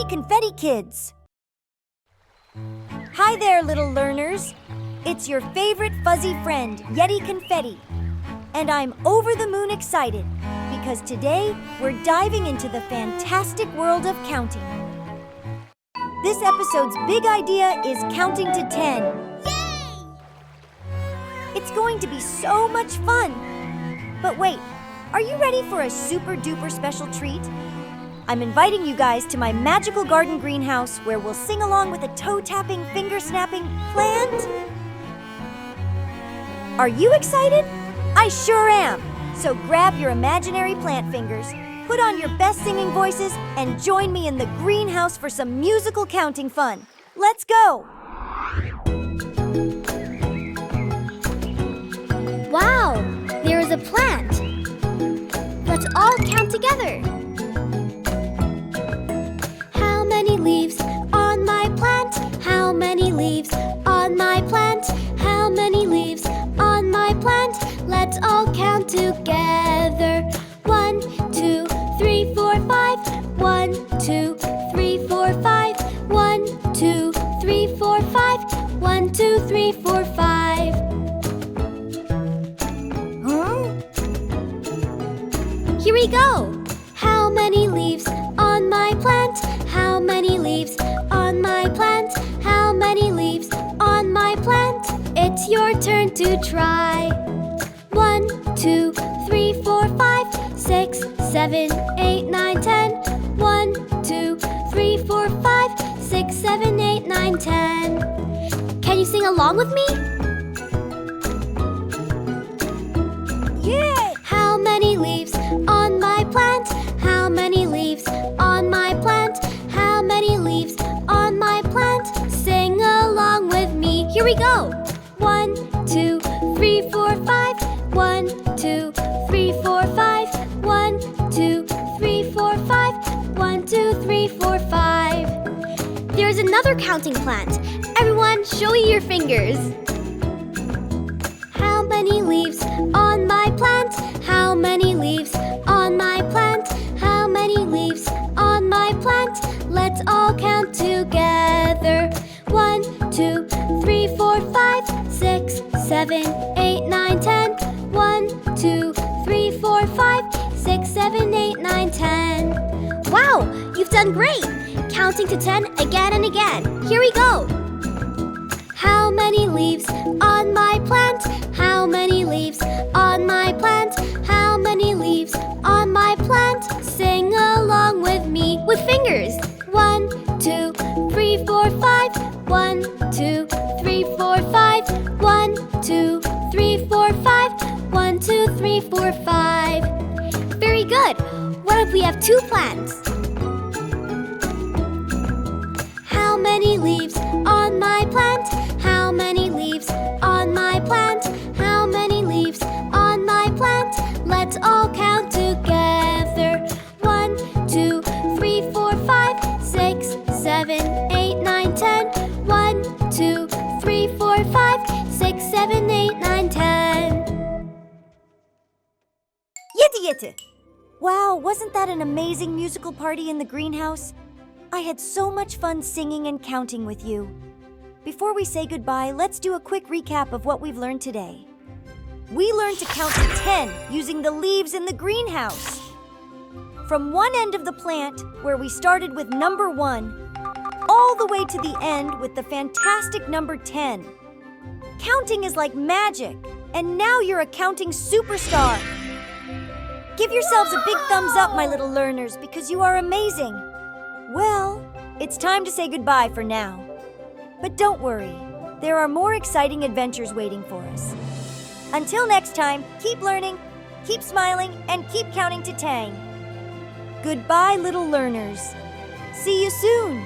Yeti Confetti Kids. Hi there, little learners. It's your favorite fuzzy friend, Yeti Confetti. And I'm over the moon excited because today we're diving into the fantastic world of counting. This episode's big idea is counting to 10. Yay! It's going to be so much fun. But wait, are you ready for a super duper special treat? I'm inviting you guys to my magical garden greenhouse where we'll sing along with a toe-tapping, finger-snapping plant. Are you excited? I sure am. So grab your imaginary plant fingers, put on your best singing voices, and join me in the greenhouse for some musical counting fun. Let's go! Wow, there is a plant. Let's all count together. How many leaves on my plant? How many leaves on my plant? How many leaves on my plant? Let's all count together. 1, 2, 3, 4, 5. 1, 2, 3, 4, 5. 1, 2, 3, 4, 5. 1, 2, 3, 4, 5. Here we go! How many leaves on my plant? How many leaves on my plant? How many leaves on my plant? It's your turn to try. 1, 2, 3, 4, 5, 6, 7, 8, 9, 10. 1, 2, 3, 4, 5, 6, 7, 8, 9, 10. Can you sing along with me? Yeah! How many leaves on my plant? How many leaves on my plant? How many leaves on my plant? Sing along with me. Here we go. 1, 2, 3, 4, 5. 1, 2, 3, 4, 5. 1, 2, 3, 4, 5. 1, 2, 3, 4, 5. There's another counting plant. Everyone, show me your fingers. How many leaves on my plant? How many leaves on my plant? How many leaves on my plant? Let's all count together. 1, 2, 3, 4, 5, 6, 7, 8, 9, 10. 1, 2, 3, 4, 5, 6, 7, 8, 9, 10. Wow, you've done great! Counting to 10 again and again. Here we go. How many leaves on my plant? How many leaves on my plant? How many leaves on my plant? Sing along with me with fingers. 1, 2, 3, 4, 5. 1, 2, 3, 4, 5. 1, 2, 3, 4, 5. 1, 2, 3, 4, 5. Very good. What if we have two plants? How many leaves on my plant? How many leaves on my plant? How many leaves on my plant? Let's all count together. 1, 2, 3, 4, 5, 6, 7, 8, 9, 10. 1, 2, 3, 4, 5, 6, 7, 8, 9, 10. Yeti Yeti! Wow, wasn't that an amazing musical party in the greenhouse? I had so much fun singing and counting with you. Before we say goodbye, let's do a quick recap of what we've learned today. We learned to count to 10 using the leaves in the greenhouse. From one end of the plant, where we started with number 1, all the way to the end with the fantastic number 10. Counting is like magic, and now you're a counting superstar. Give yourselves a big thumbs up, my little learners, because you are amazing. Well, it's time to say goodbye for now. But don't worry, there are more exciting adventures waiting for us. Until next time, keep learning, keep smiling, and keep counting to 10. Goodbye, little learners. See you soon.